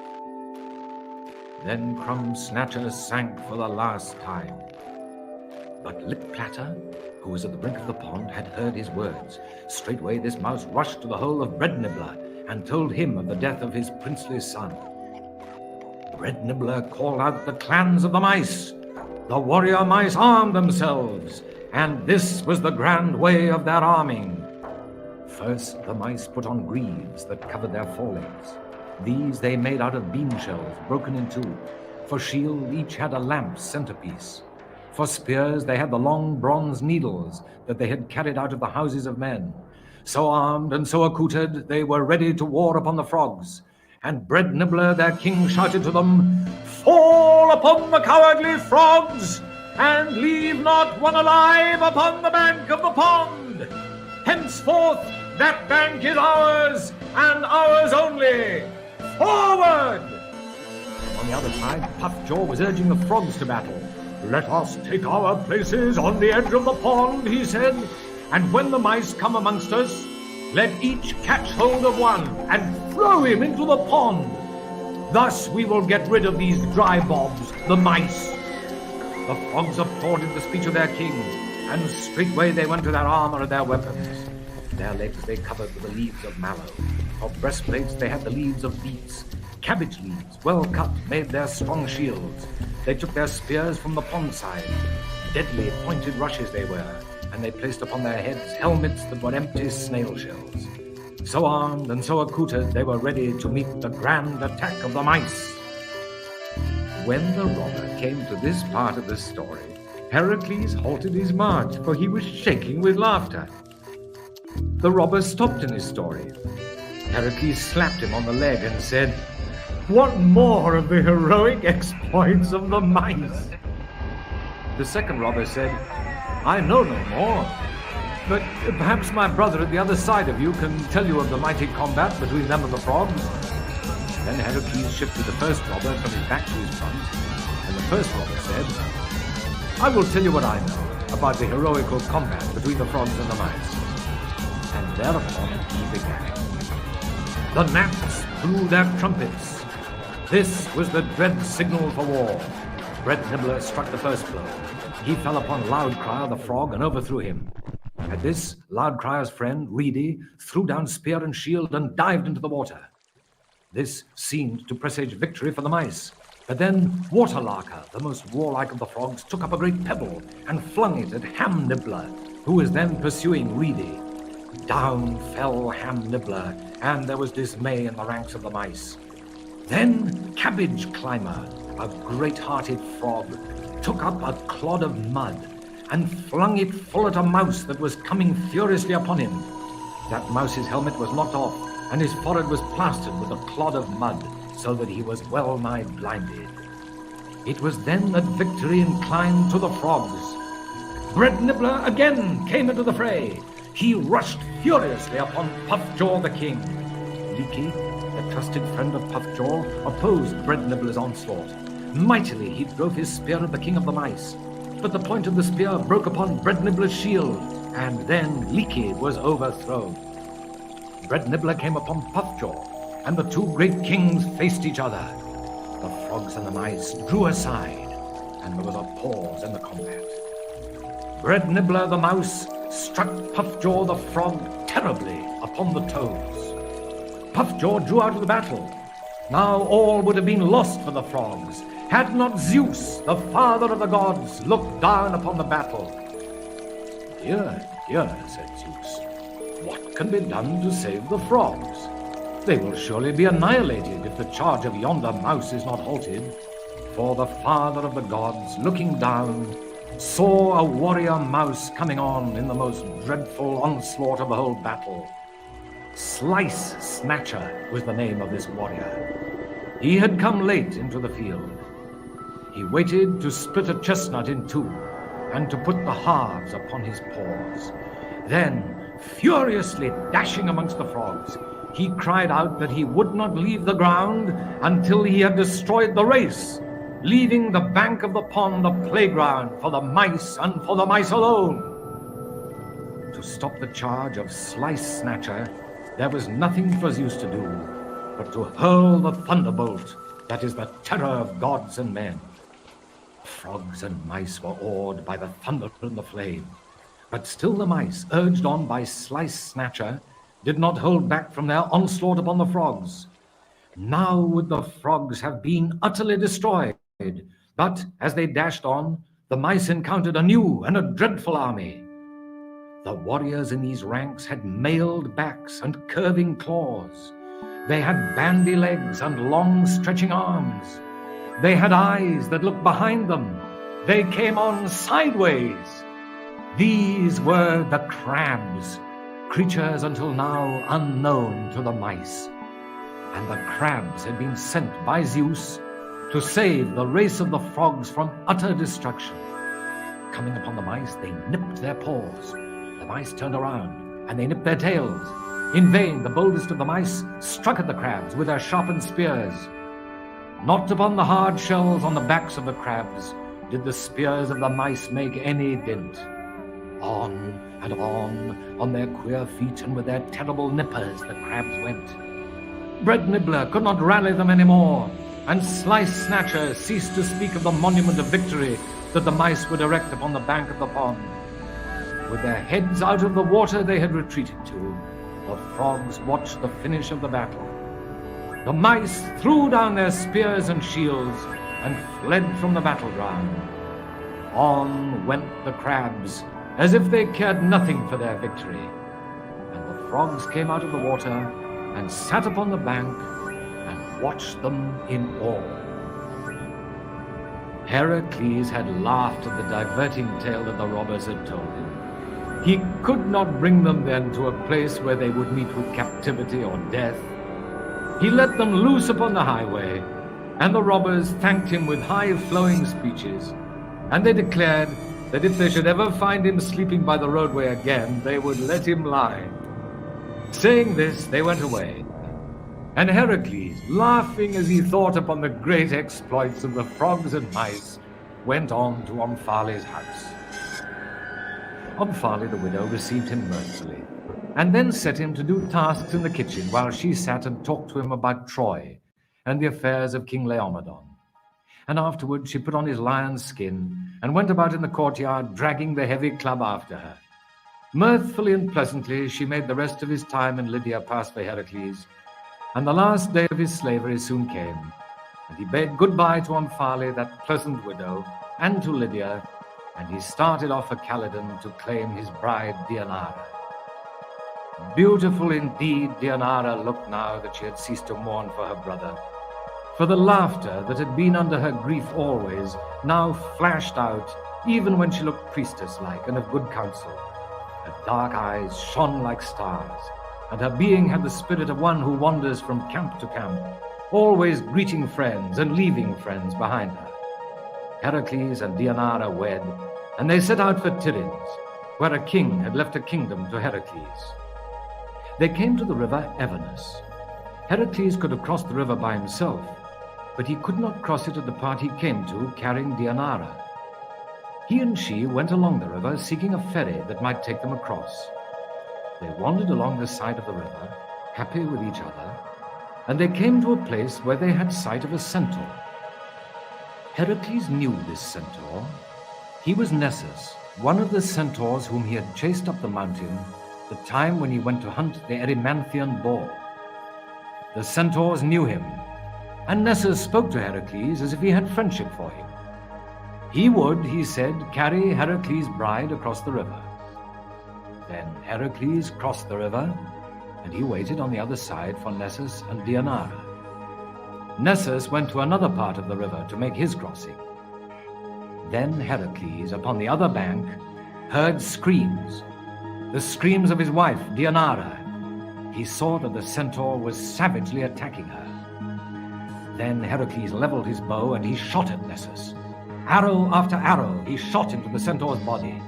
Then Crumb Snatcher sank for the last time. But Lip Platter, who was at the brink of the pond, had heard his words. Straightway this mouse rushed to the hole of Bread Nibbler and told him of the death of his princely son. Bread Nibbler called out the clans of the mice. The warrior mice armed themselves, and this was the grand way of their arming. First the mice put on greaves that covered their forelegs. These they made out of bean shells broken in two. For shield each had a lamp's centerpiece. For spears they had the long bronze needles that they had carried out of the houses of men. So armed and so accoutred, they were ready to war upon the frogs. And Bread Nibbler, their king, shouted to them, "Fall upon the cowardly frogs, and leave not one alive upon the bank of the pond. Henceforth that bank is ours, and ours only. Forward!" On the other side, Puffjaw was urging the frogs to battle. "Let us take our places on the edge of the pond," he said, "and when the mice come amongst us, let each catch hold of one and throw him into the pond. Thus we will get rid of these dry bobs, the mice." The frogs applauded the speech of their king, and straightway they went to their armor and their weapons. Their legs they covered with the leaves of mallow. For breastplates they had the leaves of beets. Cabbage leaves, well cut, made their strong shields. They took their spears from the pond side. Deadly pointed rushes they were, and they placed upon their heads helmets that were empty snail shells. So armed and so accoutred, they were ready to meet the grand attack of the mice. When the robber came to this part of the story, Heracles halted his march, for he was shaking with laughter. The robber stopped in his story. Heracles slapped him on the leg and said, "What more of the heroic exploits of the mice?" The second robber said, "I know no more, but perhaps my brother at the other side of you can tell you of the mighty combat between them and the frogs." Then Heracles shifted the first robber from his back to his front, and the first robber said, "I will tell you what I know about the heroical combat between the frogs and the mice." And thereupon he began. The gnats blew their trumpets. This was the dread signal for war. Bread Nibbler struck the first blow. He fell upon Loudcrier the frog and overthrew him. At this, Loudcrier's friend, Reedy, threw down spear and shield and dived into the water. This seemed to presage victory for the mice. But then Waterlarker, the most warlike of the frogs, took up a great pebble and flung it at Ham Nibbler, who was then pursuing Reedy. Down fell Ham Nibbler, and there was dismay in the ranks of the mice. Then Cabbage Climber, a great-hearted frog, took up a clod of mud and flung it full at a mouse that was coming furiously upon him. That mouse's helmet was knocked off, and his forehead was plastered with a clod of mud, so that he was well-nigh blinded. It was then that victory inclined to the frogs. Bread Nibbler again came into the fray. He rushed furiously upon Puffjaw the king. Leaky, the trusted friend of Puffjaw, opposed Bread Nibbler's onslaught. Mightily he drove his spear at the king of the mice, but the point of the spear broke upon Bread Nibbler's shield, and then Leaky was overthrown. Bread Nibbler came upon Puffjaw, and the two great kings faced each other. The frogs and the mice drew aside, and there was a pause in the combat. Bread Nibbler the mouse struck Puffjaw the frog terribly upon the toes. Puffjaw drew out of the battle. Now all would have been lost for the frogs, had not Zeus, the father of the gods, looked down upon the battle. "Dear, dear," said Zeus, "what can be done to save the frogs? They will surely be annihilated if the charge of yonder mouse is not halted." For the father of the gods, looking down, saw a warrior mouse coming on in the most dreadful onslaught of the whole battle. Slice Snatcher was the name of this warrior. He had come late into the field. He waited to split a chestnut in two and to put the halves upon his paws. Then, furiously dashing amongst the frogs, he cried out that he would not leave the ground until he had destroyed the race, leaving the bank of the pond a playground for the mice and for the mice alone. To stop the charge of Slice Snatcher, there was nothing for Zeus to do but to hurl the thunderbolt that is the terror of gods and men. Frogs and mice were awed by the thunder and the flame, but still the mice, urged on by Slice Snatcher, did not hold back from their onslaught upon the frogs. Now would the frogs have been utterly destroyed, but as they dashed on, the mice encountered a new and a dreadful army. The warriors in these ranks had mailed backs and curving claws. They had bandy legs and long stretching arms. They had eyes that looked behind them. They came on sideways. These were the crabs, creatures until now unknown to the mice. And the crabs had been sent by Zeus to save the race of the frogs from utter destruction. Coming upon the mice, they nipped their paws. The mice turned around, and they nipped their tails. In vain, the boldest of the mice struck at the crabs with their sharpened spears. Not upon the hard shells on the backs of the crabs did the spears of the mice make any dint. On and on their queer feet and with their terrible nippers, the crabs went. Bread Nibbler could not rally them any more, and Slice Snatcher ceased to speak of the monument of victory that the mice would erect upon the bank of the pond. With their heads out of the water they had retreated to, the frogs watched the finish of the battle. The mice threw down their spears and shields and fled from the battleground. On went the crabs, as if they cared nothing for their victory. And the frogs came out of the water and sat upon the bank and watched them in awe. Heracles had laughed at the diverting tale that the robbers had told him. He could not bring them then to a place where they would meet with captivity or death. He let them loose upon the highway, and the robbers thanked him with high-flowing speeches, and they declared that if they should ever find him sleeping by the roadway again, they would let him lie. Saying this, they went away, and Heracles, laughing as he thought upon the great exploits of the frogs and mice, went on to Omphale's house. Omphale the widow received him mirthfully, and then set him to do tasks in the kitchen while she sat and talked to him about Troy and the affairs of King Laomedon. And afterward she put on his lion's skin and went about in the courtyard, dragging the heavy club after her. Mirthfully and pleasantly she made the rest of his time in Lydia pass for Heracles, and the last day of his slavery soon came, and he bade goodbye to Omphale, that pleasant widow, and to Lydia, and he started off for Calydon to claim his bride Deianira. Beautiful indeed Deianira looked now that she had ceased to mourn for her brother, for the laughter that had been under her grief always now flashed out, even when she looked priestess-like and of good counsel. Her dark eyes shone like stars, and her being had the spirit of one who wanders from camp to camp, always greeting friends and leaving friends behind her. Heracles and Deianira wed, and they set out for Tiryns, where a king had left a kingdom to Heracles. They came to the river Evenus. Heracles could have crossed the river by himself, but he could not cross it at the part he came to carrying Deianira. He and she went along the river seeking a ferry that might take them across. They wandered along the side of the river, happy with each other, and they came to a place where they had sight of a centaur. Heracles knew this centaur. He was Nessus, one of the centaurs whom he had chased up the mountain the time when he went to hunt the Erymanthian boar. The centaurs knew him, and Nessus spoke to Heracles as if he had friendship for him. He would, he said, carry Heracles' bride across the river. Then Heracles crossed the river, and he waited on the other side for Nessus and Deianira. Nessus went to another part of the river to make his crossing. Then Heracles, upon the other bank, heard screams, the screams of his wife, Deianira. he saw that the centaur was savagely attacking her. Then Heracles leveled his bow and he shot at Nessus. Arrow after arrow he shot into the centaur's body.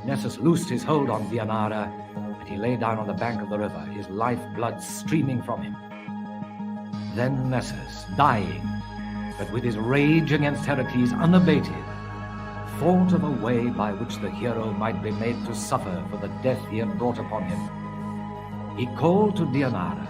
Nessus loosed his hold on Deianira, and he lay down on the bank of the river, his life-blood streaming from him. Then Nessus, dying, but with his rage against Heracles unabated, thought of a way by which the hero might be made to suffer for the death he had brought upon him. He called to Deianira,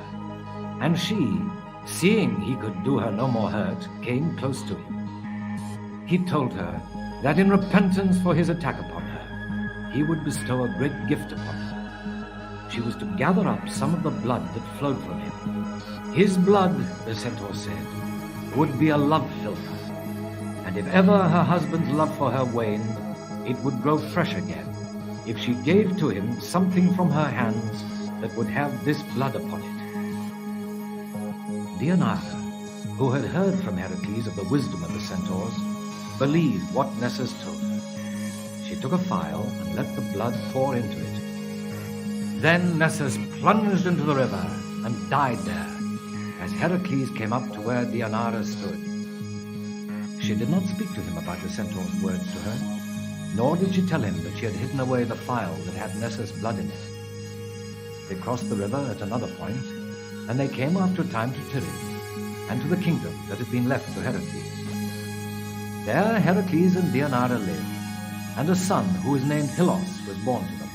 and she, seeing he could do her no more hurt, came close to him. He told her that in repentance for his attack upon her, he would bestow a great gift upon her. She was to gather up some of the blood that flowed from him. His blood, the centaur said, would be a love philtre, and if ever her husband's love for her waned, it would grow fresh again, if she gave to him something from her hands that would have this blood upon it. Deianira, who had heard from Heracles of the wisdom of the centaurs, believed what Nessus told her. She took a phial and let the blood pour into it. Then Nessus plunged into the river and died there, as Heracles came up to where Deianira stood. She did not speak to him about the centaur's words to her, nor did she tell him that she had hidden away the phial that had Nessus' blood in it. They crossed the river at another point, and they came after a time to Tyre, and to the kingdom that had been left to Heracles. There Heracles and Deianira lived, and a son who was named Hylos was born to them.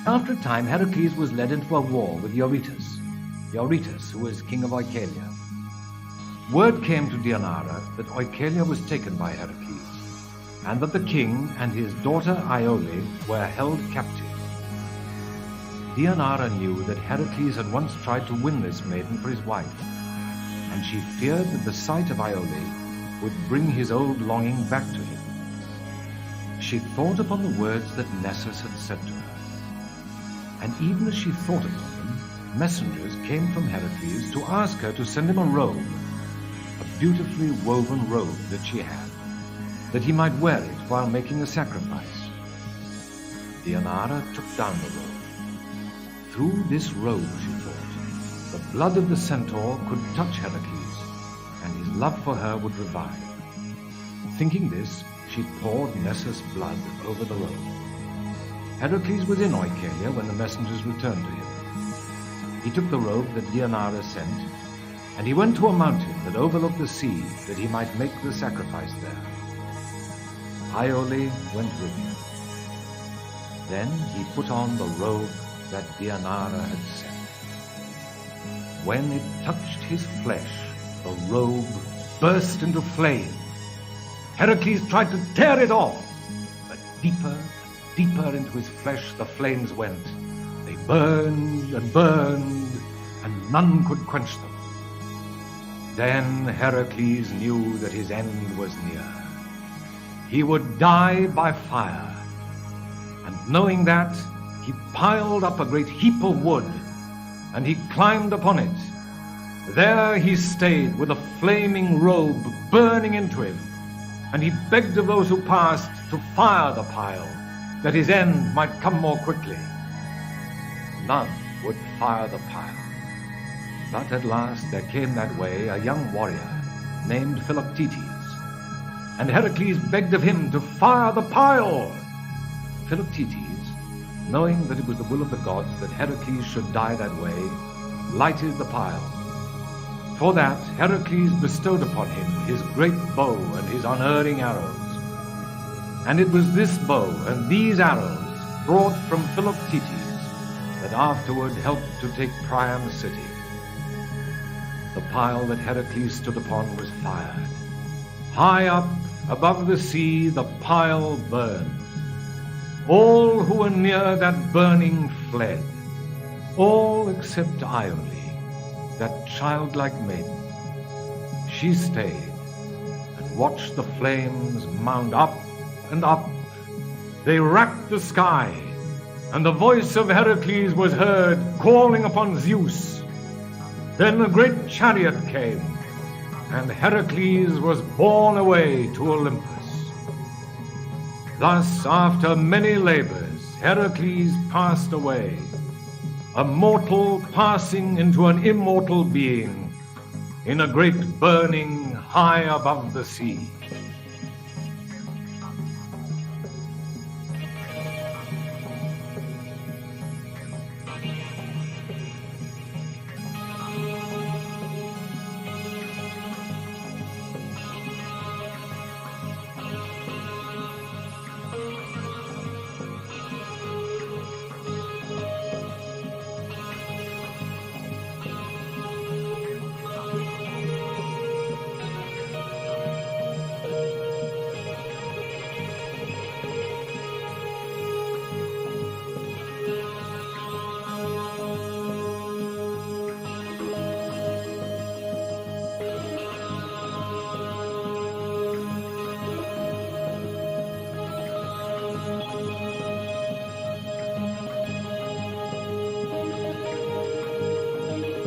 After a time Heracles was led into a war with Eurytus, who was king of Oichalia. Word came to Deianira that Oichalia was taken by Heracles, and that the king and his daughter Iole were held captive. Deianira knew that Heracles had once tried to win this maiden for his wife, and she feared that the sight of Iole would bring his old longing back to him. She thought upon the words that Nessus had said to her, and even as she thought upon them, messengers came from Heracles to ask her to send him a robe, a beautifully woven robe that she had, that he might wear it while making a sacrifice. Deianira took down the robe. Through this robe, she thought, the blood of the centaur could touch Heracles, and his love for her would revive. Thinking this, she poured Nessus' blood over the robe. Heracles was in Oichalia when the messengers returned to him. He took the robe that Deianira sent, and he went to a mountain that overlooked the sea, that he might make the sacrifice there. Iole went with him. Then he put on the robe that Deianira had sent. When it touched his flesh, the robe burst into flame. Heracles tried to tear it off, but deeper and deeper into his flesh the flames went. They burned and burned, and none could quench them. Then Heracles knew that his end was near. He would die by fire, and knowing that, he piled up a great heap of wood, and he climbed upon it. There he stayed with a flaming robe burning into him, and he begged of those who passed to fire the pile, that his end might come more quickly. None would fire the pile. But at last there came that way a young warrior named Philoctetes, and Heracles begged of him to fire the pile. Philoctetes, knowing that it was the will of the gods that Heracles should die that way, lighted the pile. For that Heracles bestowed upon him his great bow and his unerring arrows. And it was this bow and these arrows, brought from Philoctetes, that afterward helped to take Priam's city. The pile that Heracles stood upon was fired. High up above the sea the pile burned. All who were near that burning fled, all except Iole, that childlike maiden. She stayed and watched the flames mount up and up. They racked the sky, and the voice of Heracles was heard calling upon Zeus. Then a great chariot came, and Heracles was borne away to Olympus. Thus, after many labors, Heracles passed away, a mortal passing into an immortal being in a great burning high above the sea.